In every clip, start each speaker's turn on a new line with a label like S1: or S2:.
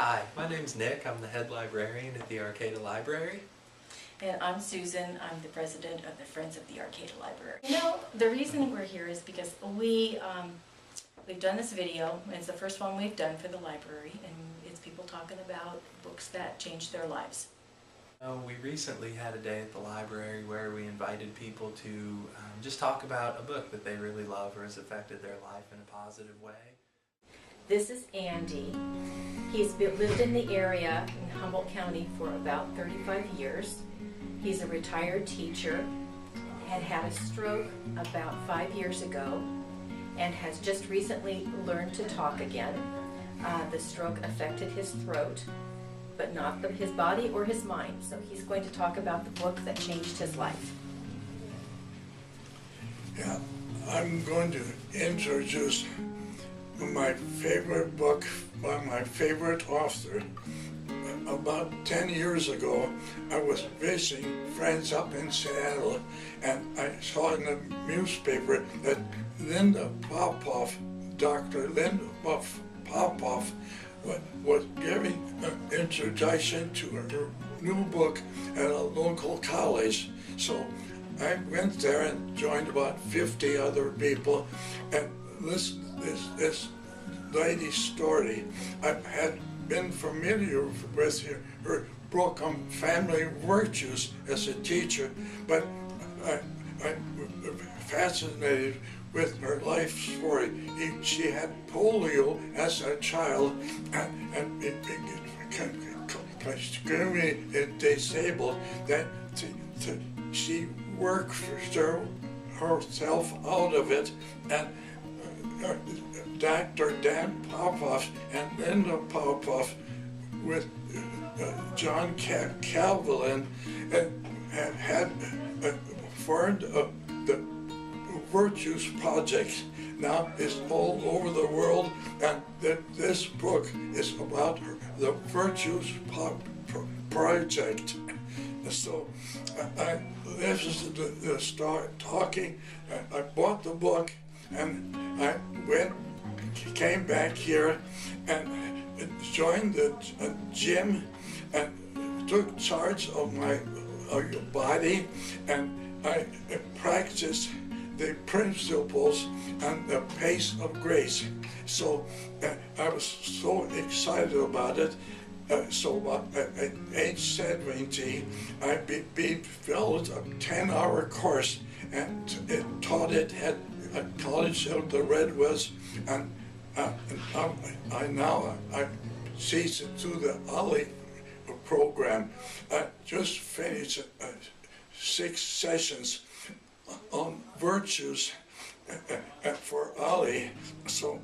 S1: Hi, my name's Nick. I'm the head librarian at the Arcata Library.
S2: And I'm Susan. I'm the president of the Friends of the Arcata Library. You know, the reason we're here is because we've done this video, and it's the first one we've done for the library, and it's people talking about books that changed their lives.
S1: We recently had a day at the library where we invited people to just talk about a book that they really love or has affected their life in a positive way.
S2: This is Andy. He's lived in the area in Humboldt County for about 35 years. He's a retired teacher, had a stroke about 5 years ago, and has just recently learned to talk again. The stroke affected his throat, but not his body or his mind. So he's going to talk about the book that changed his life.
S3: Yeah, I'm going to introduce my favorite book by my favorite author. About 10 years ago, I was visiting friends up in Seattle, and I saw in the newspaper that Linda Popoff, Dr. Linda Popoff, was giving an introduction to her new book at a local college. So I went there and joined about 50 other people and listened this lady's story. I had been familiar with her book on family virtues as a teacher, but I'm fascinated with her life story. She had polio as a child and it extremely disabled that she worked herself out of it, and Dr. Dan Popoff and Linda Popoff with John Calvin had formed the Virtues Project. Now it's all over the world, and this book is about the Virtues Project. So I listened to the start talking. I bought the book, and I came back here and joined the gym and took charge of my body, and I practiced the principles and the pace of grace. So I was so excited about it. So at age 70, I developed a 10-hour course and taught it at College of the Redwoods, and I teach it through the OLLI program. I just finished 6 sessions on virtues for OLLI, so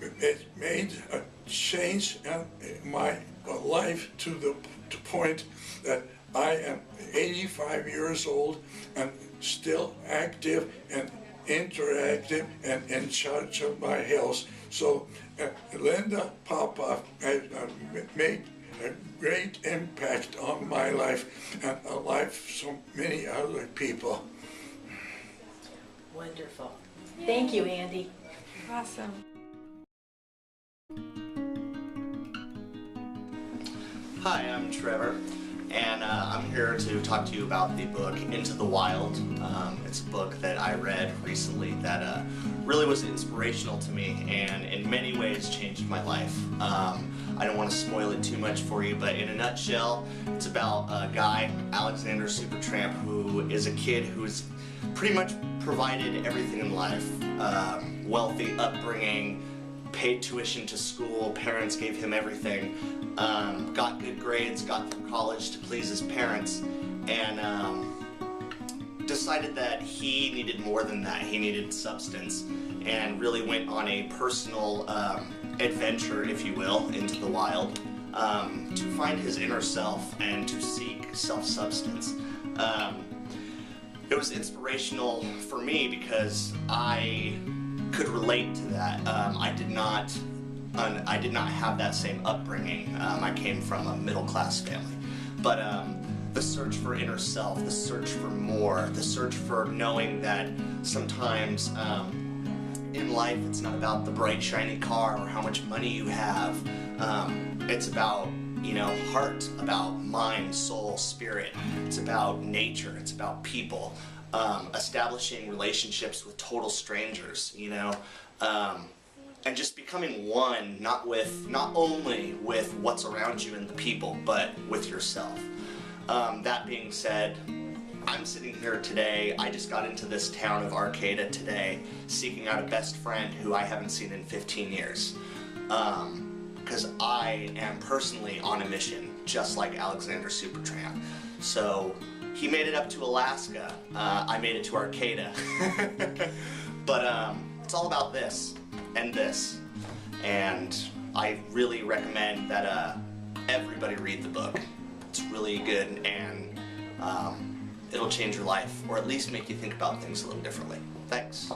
S3: it made a change in my life to the point that I am 85 years old and still active and interactive and in charge of my health. So Linda Popoff has made a great impact on my life and the life of so many other people.
S2: Wonderful. Thank you, Andy.
S4: Awesome.
S5: Hi, I'm Trevor, and I'm here to talk to you about the book Into the Wild. It's a book that I read recently that really was inspirational to me and in many ways changed my life. I don't want to spoil it too much for you, but in a nutshell, it's about a guy, Alexander Supertramp, who is a kid who's pretty much provided everything in life. Wealthy upbringing, paid tuition to school, parents gave him everything, got good grades, got through college to please his parents, and decided that he needed more than that. He needed substance, and really went on a personal adventure, if you will, into the wild to find his inner self and to seek self-substance. It was inspirational for me because I could relate to that. I did not have that same upbringing. I came from a middle-class family, but the search for inner self, the search for more, the search for knowing that sometimes in life it's not about the bright shiny car or how much money you have. It's about, you know, heart, about mind, soul, spirit. It's about nature. It's about people. Establishing relationships with total strangers, you know, and just becoming one, not only with what's around you and the people, but with yourself. That being said, I'm sitting here today. I just got into this town of Arcata today, seeking out a best friend who I haven't seen in 15 years. Because I am personally on a mission, just like Alexander Supertramp. So he made it up to Alaska. I made it to Arcata. But it's all about this and this. And I really recommend that everybody read the book. It's really good, and it'll change your life, or at least make you think about things a little differently. Thanks.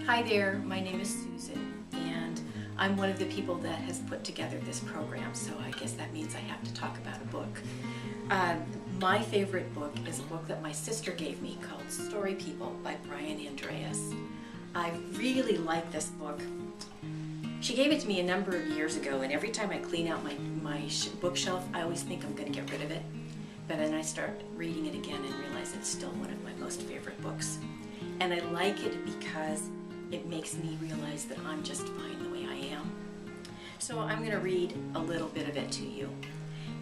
S2: Hi there, my name is Susan, and I'm one of the people that has put together this program, so I guess that means I have to talk about a book. My favorite book is a book that my sister gave me called Story People by Brian Andreas. I really like this book. She gave it to me a number of years ago, and every time I clean out my bookshelf, I always think I'm going to get rid of it. But then I start reading it again and realize it's still one of my most favorite books. And I like it because it makes me realize that I'm just fine the way I am. So I'm going to read a little bit of it to you.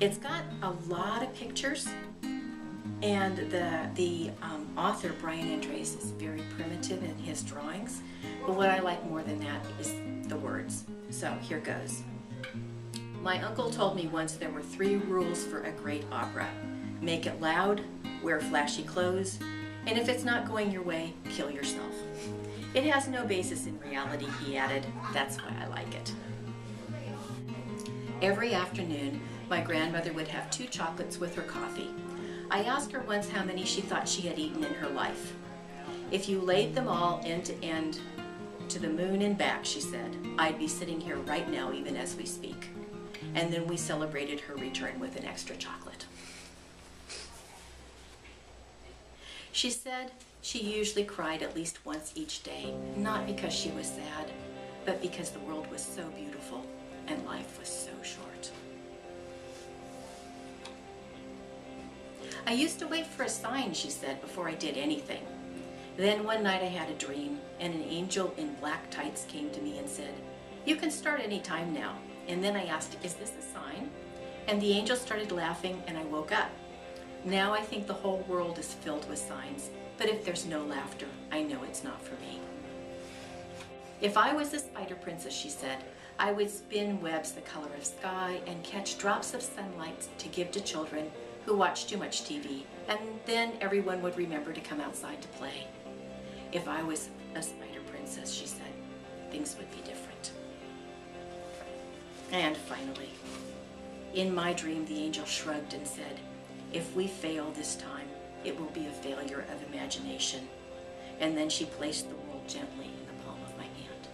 S2: It's got a lot of pictures, and the author, Brian Andreas, is very primitive in his drawings. But what I like more than that is the words. So here goes. My uncle told me once there were 3 rules for a great opera. Make it loud, wear flashy clothes, and if it's not going your way, kill yourself. It has no basis in reality, he added. That's why I like it. Every afternoon, my grandmother would have 2 chocolates with her coffee. I asked her once how many she thought she had eaten in her life. If you laid them all end to end to the moon and back, she said, I'd be sitting here right now even as we speak. And then we celebrated her return with an extra chocolate. She said she usually cried at least once each day, not because she was sad, but because the world was so beautiful and life was so short. I used to wait for a sign, she said, before I did anything. Then one night I had a dream, and an angel in black tights came to me and said, you can start any time now. And then I asked, is this a sign? And the angel started laughing, and I woke up. Now I think the whole world is filled with signs, but if there's no laughter, I know it's not for me. If I was a spider princess, she said, I would spin webs the color of sky and catch drops of sunlight to give to children who watch too much TV, and then everyone would remember to come outside to play. If I was a spider princess, she said, things would be different. And finally, in my dream, the angel shrugged and said, if we fail this time, it will be a failure of imagination. And then she placed the world gently in the palm of my hand.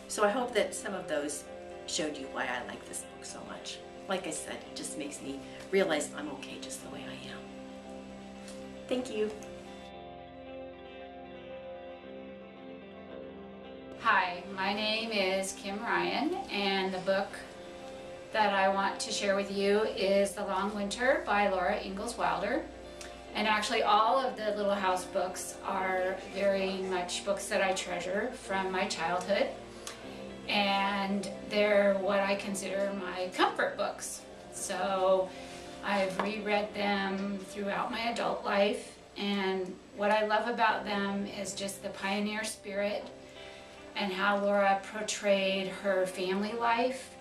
S2: So I hope that some of those showed you why I like this book so much. Like I said, it just makes me realize I'm okay just the way I am. Thank you.
S4: Hi, my name is Kim Ryan, and the book that I want to share with you is The Long Winter by Laura Ingalls Wilder. And actually all of the Little House books are very much books that I treasure from my childhood. And they're what I consider my comfort books. So I've reread them throughout my adult life, and what I love about them is just the pioneer spirit and how Laura portrayed her family life,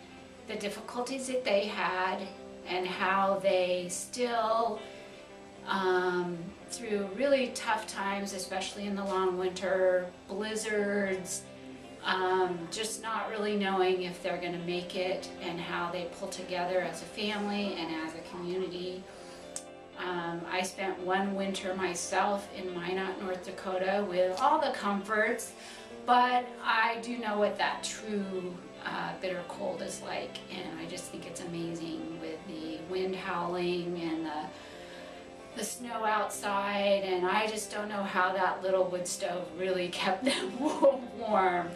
S4: the difficulties that they had, and how they still, through really tough times, especially in the long winter, blizzards, just not really knowing if they're going to make it, and how they pull together as a family and as a community. I spent one winter myself in Minot, North Dakota with all the comforts, but I do know what that true bitter cold is like, and I just think it's amazing with the wind howling and the snow outside, and I just don't know how that little wood stove really kept them warm.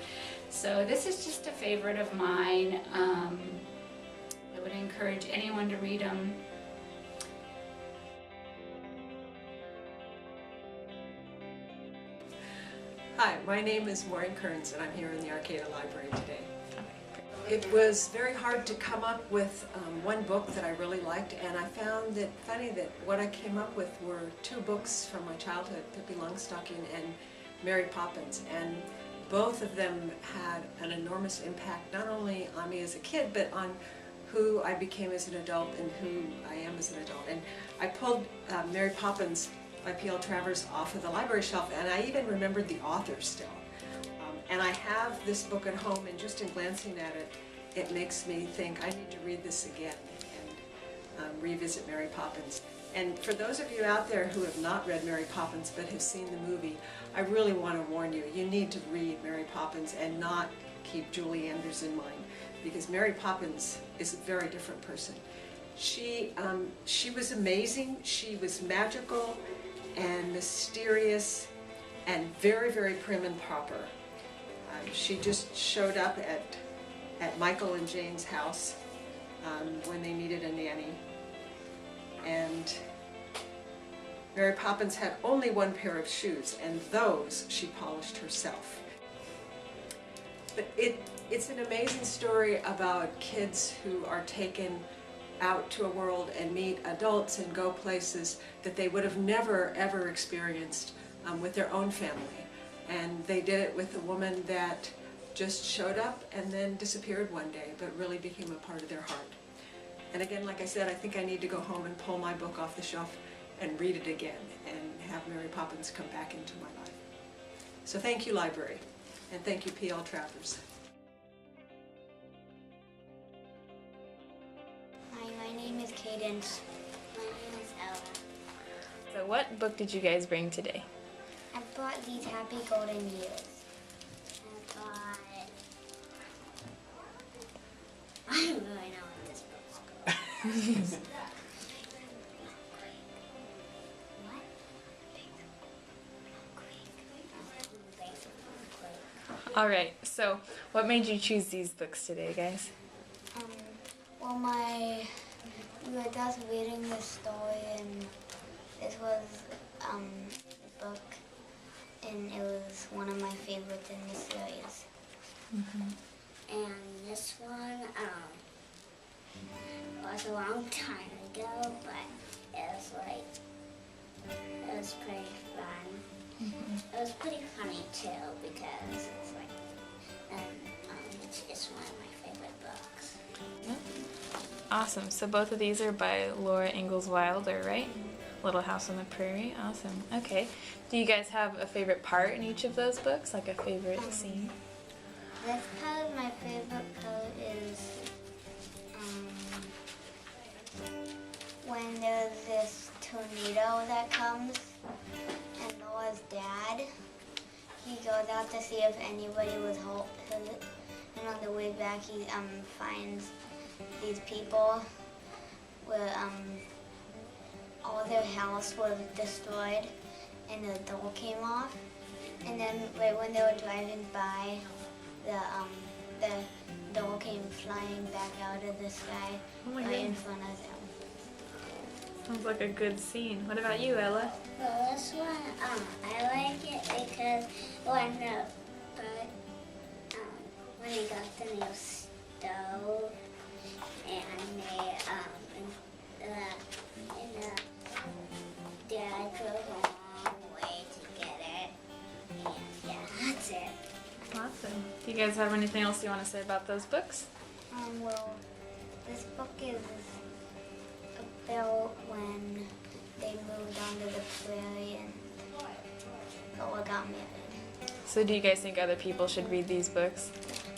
S4: So this is just a favorite of mine. I would encourage anyone to read them.
S6: Hi, my name is Maureen Kearns and I'm here in the Arcata Library today. It was very hard to come up with one book that I really liked, and I found it funny that what I came up with were two books from my childhood, Pippi Longstocking and Mary Poppins, and both of them had an enormous impact not only on me as a kid but on who I became as an adult and who I am as an adult. And I pulled Mary Poppins by P.L. Travers off of the library shelf, and I even remembered the author still. And I have this book at home, and just in glancing at it, it makes me think I need to read this again and revisit Mary Poppins. And for those of you out there who have not read Mary Poppins but have seen the movie, I really want to warn you, you need to read Mary Poppins and not keep Julie Andrews in mind, because Mary Poppins is a very different person. She was amazing, she was magical and mysterious and very, very prim and proper. She just showed up at Michael and Jane's house when they needed a nanny. And Mary Poppins had only one pair of shoes, and those she polished herself. But it's an amazing story about kids who are taken out to a world and meet adults and go places that they would have never ever experienced with their own family. And they did it with a woman that just showed up and then disappeared one day, but really became a part of their heart. And again, like I said, I think I need to go home and pull my book off the shelf and read it again and have Mary Poppins come back into my life. So thank you, library, and thank you, P.L. Travers.
S7: Hi, my name is Cadence. My name is Ella.
S8: So what book did you guys bring today?
S7: I bought these Happy Golden Years. I don't really know what this book's called.
S8: All right, so what made you choose these books today, guys?
S7: Well, we were just reading the story, and this was a book, and it was one of my favorites in the series. And this one was a long time ago, but it was pretty fun. It was pretty funny too, because it's it's one of my favorite books.
S8: Awesome, so both of these are by Laura Ingalls Wilder, right? Little House on the Prairie, awesome. Okay, do you guys have a favorite part in each of those books, like a favorite scene?
S7: This part, my favorite part is when there's this tornado that comes, and Noah's dad, he goes out to see if anybody was hurt, and on the way back he finds these people where all their house was destroyed and the door came off, and then right when they were driving by, the door came flying back out of the sky right in front of them.
S8: Sounds like a good scene. What about you, Ella?
S7: Well, this one, I like it because when they got the new stove and Dad drove a long way to get it, and yeah, that's it.
S8: Awesome. Do you guys have anything else you want to say about those books?
S7: Well, this book is about when they moved onto the prairie and Noah got married.
S8: So do you guys think other people should read these books?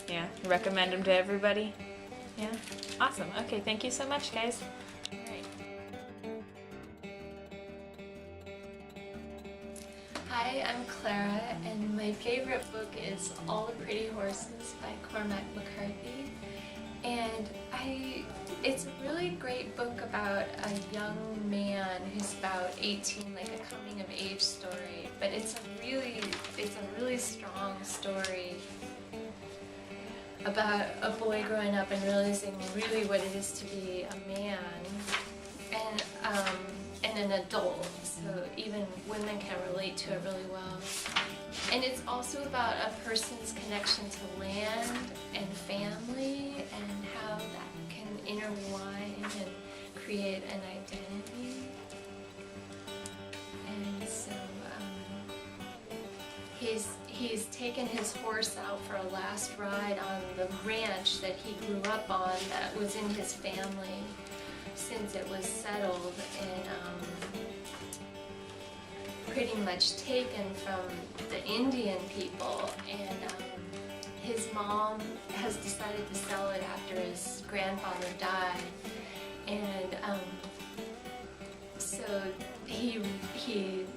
S8: Yeah? Recommend them to everybody? Yeah? Awesome. Okay, thank you so much, guys. All right.
S9: Hi, I'm Clara, and my favorite book is All the Pretty Horses by Cormac McCarthy. And it's a really great great book about a young man who's about 18, like a coming of age story. But it's a really strong story about a boy growing up and realizing really what it is to be a man and an adult. So even women can relate to it really well. And it's also about a person's connection to land and family and how that can intertwine and create an identity. And so he's taken his horse out for a last ride on the ranch that he grew up on that was in his family since it was settled and pretty much taken from the Indian people, and his mom has decided to sell it after his grandfather died, and so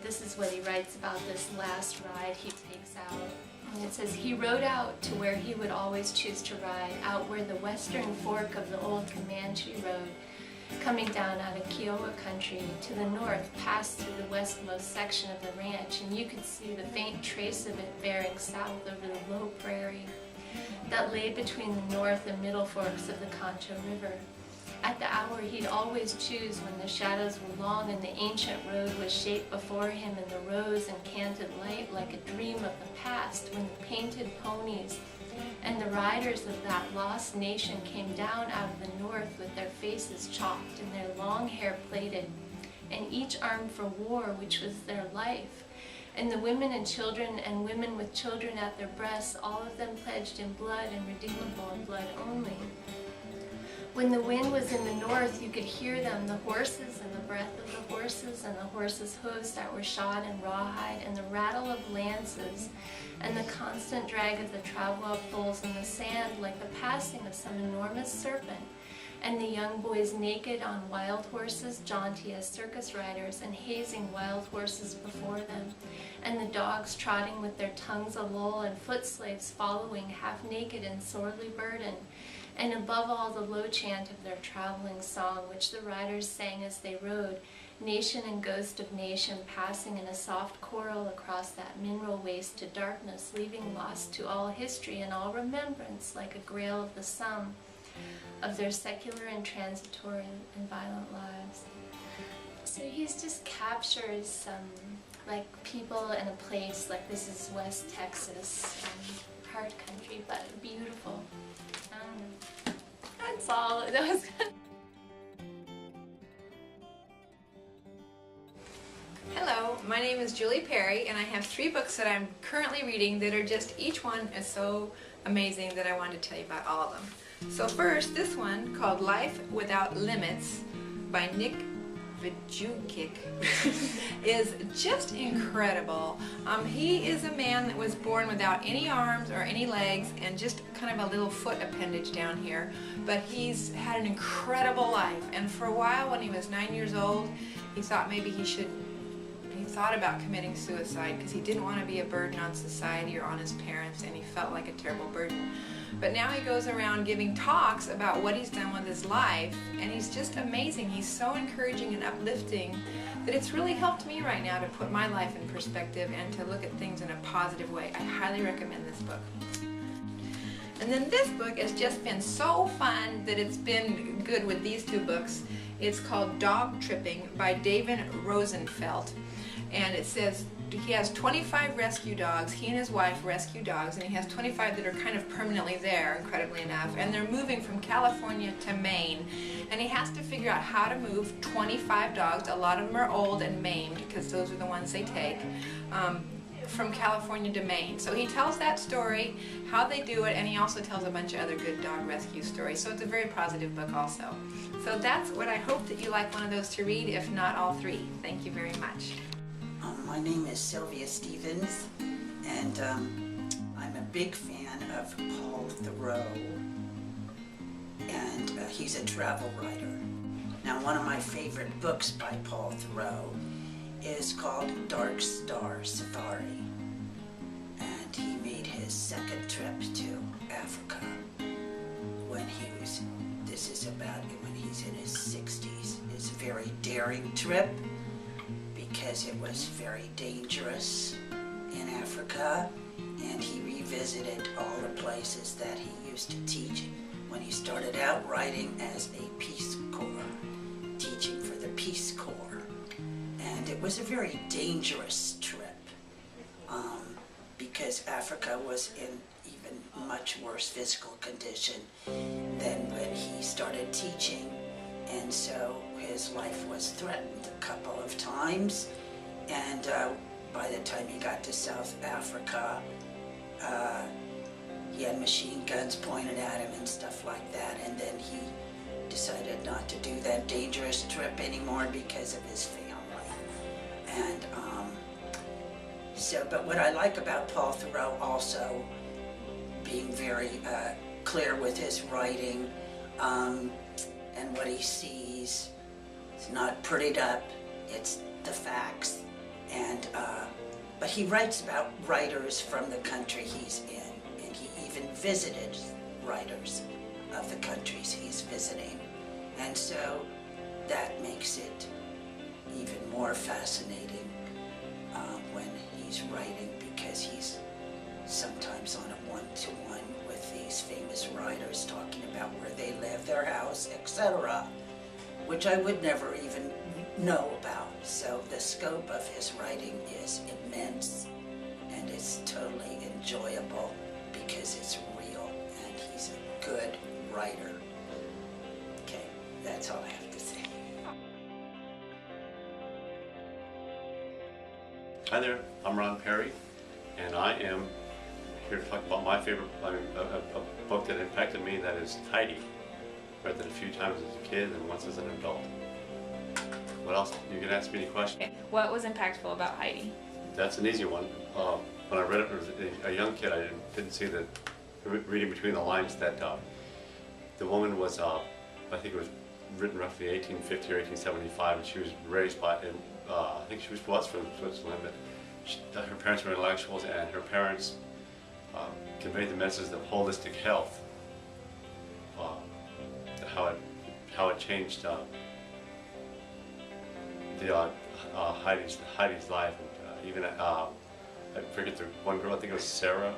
S9: this is what he writes about this last ride he takes out. And it says, he rode out to where he would always choose to ride, out where the western fork of the old Comanche Road, coming down out of Kiowa country to the north, passed through the westmost section of the ranch, and you could see the faint trace of it bearing south over the low prairie that lay between the north and middle forks of the Concho River. At the hour he'd always choose, when the shadows were long and the ancient road was shaped before him in the rose and canted light like a dream of the past, when the painted ponies and the riders of that lost nation came down out of the north with their faces chalked and their long hair plaited, and each armed for war, which was their life. And the women and children and women with children at their breasts, all of them pledged in blood and redeemable in blood only. When the wind was in the north, you could hear them, the horses and the breath of the horses and the horses' hooves that were shod in rawhide, and the rattle of lances, and the constant drag of the travois poles in the sand like the passing of some enormous serpent, and the young boys naked on wild horses, jaunty as circus riders, and hazing wild horses before them, and the dogs trotting with their tongues a-loll, and foot slaves following, half naked and sorely burdened, and above all the low chant of their traveling song, which the riders sang as they rode, nation and ghost of nation passing in a soft choral across that mineral waste to darkness, leaving lost to all history and all remembrance, like a grail of the sum of their secular and transitory and violent lives. So he's just captures like people in a place, like this is West Texas, hard country, but beautiful. That's all. That was
S10: Hello, my name is Julie Perry, and I have 3 books that I'm currently reading that are just, each one is so amazing that I wanted to tell you about all of them. So first, this one called Life Without Limits by Nick Vujicic is just incredible. He is a man that was born without any arms or any legs and just kind of a little foot appendage down here, but he's had an incredible life, and for a while when he was 9 years old he thought maybe he thought about committing suicide because he didn't want to be a burden on society or on his parents, and he felt like a terrible burden. But now he goes around giving talks about what he's done with his life, and he's just amazing. He's so encouraging and uplifting that it's really helped me right now to put my life in perspective and to look at things in a positive way. I highly recommend this book. And then this book has just been so fun that it's been good with these 2 books. It's called Dog Tripping by David Rosenfeld. And it says he has 25 rescue dogs. He and his wife rescue dogs, and he has 25 that are kind of permanently there, incredibly enough, and they're moving from California to Maine, and he has to figure out how to move 25 dogs. A lot of them are old and maimed because those are the ones they take, from California to Maine. So he tells that story, how they do it, and he also tells a bunch of other good dog rescue stories. So it's a very positive book also. So that's what I hope that you like one of those to read, if not all 3. Thank you very much.
S11: My name is Sylvia Stevens, and I'm a big fan of Paul Thoreau, and he's a travel writer. Now, one of my favorite books by Paul Thoreau is called Dark Star Safari, and he made his 2nd trip to Africa when he was, this is about when he's he's in his 60s. It's a very daring trip because it was very dangerous in Africa, and he revisited all the places that he used to teach when he started out writing as a Peace Corps, teaching for the Peace Corps. And it was a very dangerous trip because Africa was in even much worse physical condition than when he started teaching, and so his life was threatened a couple of times, and by the time he got to South Africa, he had machine guns pointed at him and stuff like that, and then he decided not to do that dangerous trip anymore because of his family. And but what I like about Paul Theroux also, being very clear with his writing and what he sees, it's not prettied up, it's the facts. And but he writes about writers from the country he's in, and he even visited writers of the countries he's visiting. And so that makes it even more fascinating when he's writing, because he's sometimes on a one-to-one with these famous writers talking about where they live, their house, etc., which I would never even know about. So the scope of his writing is immense, and it's totally enjoyable because it's real, and he's a good writer. Okay, that's all I have to say.
S12: Hi there, I'm Ron Perry, and I am here to talk about my favorite, a book that impacted me, that is Heidi. Read it a few times as a kid and once as an adult. What else? You can ask me any question.
S8: Okay. What was impactful about Heidi?
S12: That's an easy one. When I read it as a young kid, I didn't see the reading between the lines that the woman was, I think it was written roughly 1850 or 1875, and she was raised by, I think she was from Switzerland, but her parents were intellectuals, and her parents conveyed the message of holistic health, how it changed Heidi's life, and even I forget the one girl, I think it was Sarah,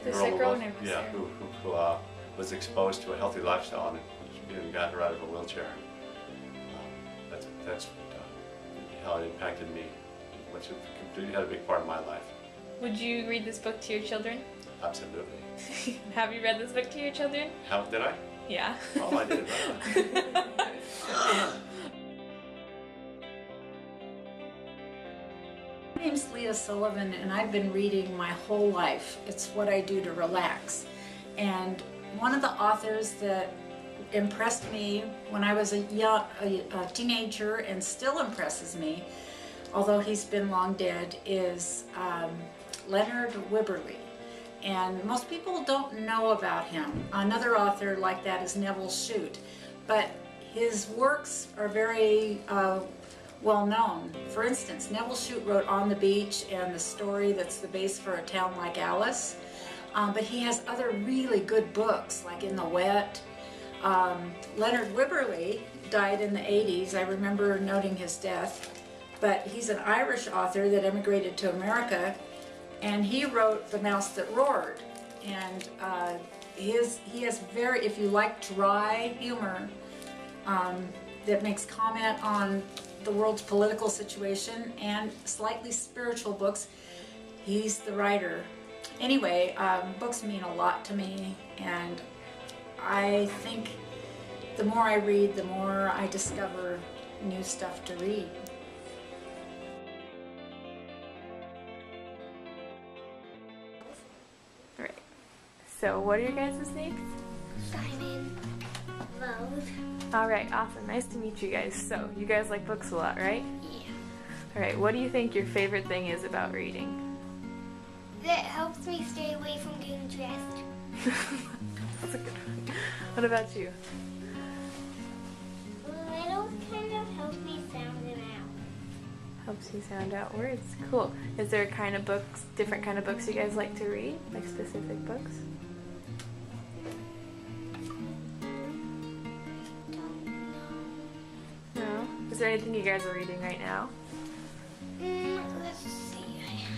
S8: The sick girl named
S12: yeah,
S8: Sarah.
S12: who was exposed to a healthy lifestyle, and got her out of a wheelchair. That's how it impacted me, which it completely had a big part of my life.
S8: Would you read this book to your children?
S12: Absolutely.
S8: Have you read this book to your children?
S12: How did I?
S8: Yeah.
S12: Oh, I did.
S13: My name's Leah Sullivan, and I've been reading my whole life. It's what I do to relax. And one of the authors that impressed me when I was a teenager, and still impresses me, although he's been long dead, is Leonard Wibberley. And most people don't know about him. Another author like that is Neville Shute, but his works are very well known. For instance, Neville Shute wrote On the Beach and the story that's the base for A Town Like Alice, but he has other really good books like In the Wet. Leonard Wibberley died in the 80s. I remember noting his death, but he's an Irish author that immigrated to America, and he wrote The Mouse That Roared. And he has very, if you like dry humor that makes comment on the world's political situation and slightly spiritual books, he's the writer. Anyway, books mean a lot to me, and I think the more I read, the more I discover new stuff to read.
S8: Right. So what are your guys' names?
S7: Simon, Rose.
S8: Alright, awesome. Nice to meet you guys. So, you guys like books a lot, right?
S7: Yeah.
S8: Alright, what do you think your favorite thing is about reading?
S7: That helps me stay away from getting stressed.
S8: That's a good one. What about you?
S7: Little kind of helps me sound it out.
S8: Helps you sound out words. Cool. Is there kind of books, different kind of books you guys like to read? Like specific books? Is there anything you guys are reading right now?
S7: Let's see.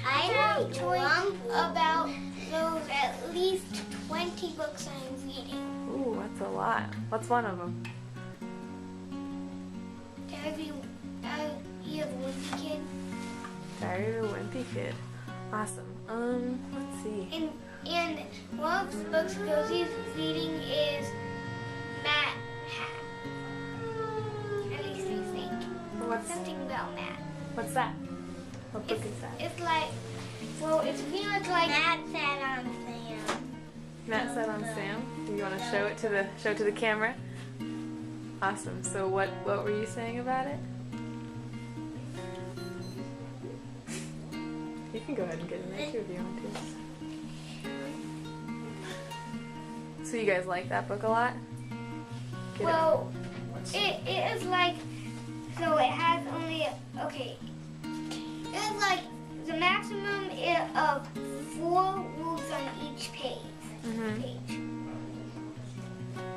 S7: I have a choice about those at least 20 books I'm reading.
S8: Ooh, that's a lot. What's one of them?
S7: Diary of a Wimpy Kid.
S8: Diary of a Wimpy Kid. Awesome. Let's see.
S7: And one of the books Rosie's reading is Matt Hat. At least I think. Something about Matt.
S8: What's that? What book is that?
S7: It's like, well, it's pretty much like Matt sat on Sam.
S8: Matt sat on Sam. Do you want to show it to the camera? Awesome. So what were you saying about it? You can go ahead and get in there too if you want to. So you guys like that book a lot?
S7: Well, it is like, so it has only, okay, it's like the maximum of 4 rules on each page.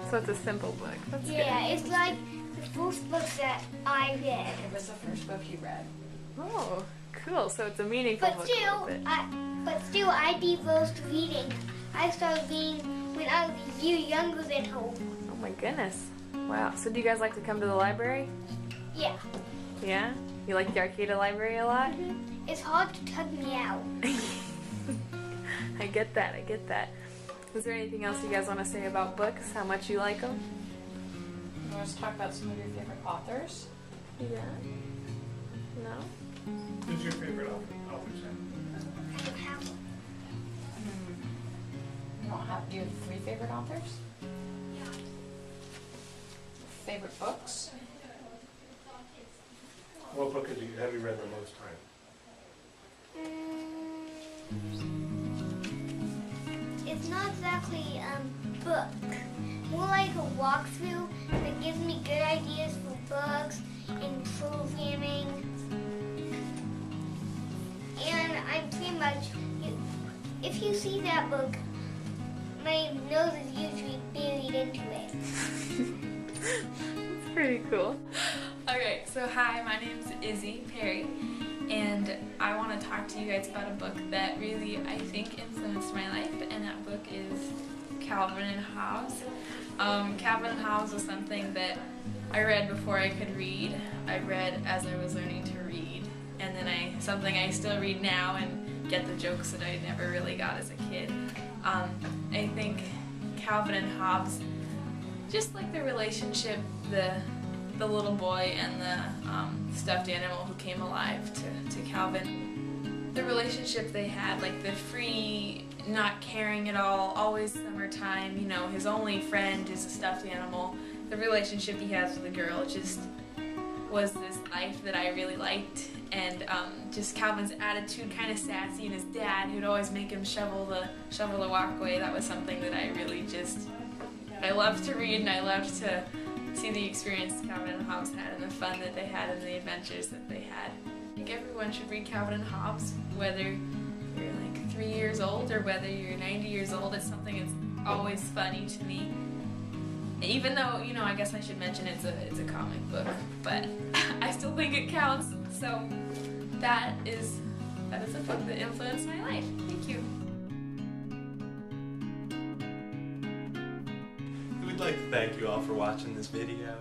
S8: So it's a simple book. That's
S7: Yeah,
S8: good.
S7: it's like the first book that I read.
S10: It was the first book he read.
S8: Oh, cool. So it's a meaningful book a little bit.
S7: But still, I devoted reading. I started reading when I was a year younger than Hope.
S8: Oh my goodness. Wow. So do you guys like to come to the library?
S7: Yeah.
S8: Yeah? You like the Arcata library a lot?
S7: It's hard to tug me out.
S8: I get that. Is there anything else you guys want to say about books? How much you like them?
S10: You want us to talk about some of your favorite authors?
S8: Yeah. No?
S12: Who's your favorite author?
S10: Do you have 3 favorite authors?
S7: Yeah.
S10: Favorite books?
S12: What book have you read the most time?
S7: It's not exactly a book. More like a walkthrough that gives me good ideas for books and programming. And I'm pretty much, if you see that book, my nose is usually buried into it.
S8: That's pretty cool. Okay, so hi, my name's Izzy Perry, and I want to talk to you guys about a book that really, I think, influenced my life, and that book is Calvin and Hobbes. Calvin and Hobbes was something that I read before I could read. I read as I was learning to read, and then something I still read now and get the jokes that I never really got as a kid. I think Calvin and Hobbes, just like the relationship, the little boy and the stuffed animal who came alive to Calvin, the relationship they had, like the free, not caring at all, always summertime, you know, his only friend is a stuffed animal. The relationship he has with the girl just was this life that I really liked. And just Calvin's attitude, kind of sassy, and his dad, who'd always make him shovel the walkway. That was something that I really I loved to read, and I loved to see the experience Calvin and Hobbes had, and the fun that they had, and the adventures that they had. I think everyone should read Calvin and Hobbes, whether you're like 3 years old or whether you're 90 years old. It's something that's always funny to me. Even though, you know, I guess I should mention it's a comic book, but I still think it counts. So that is a book that influenced my life. Thank you.
S1: We'd like to thank you all for watching this video.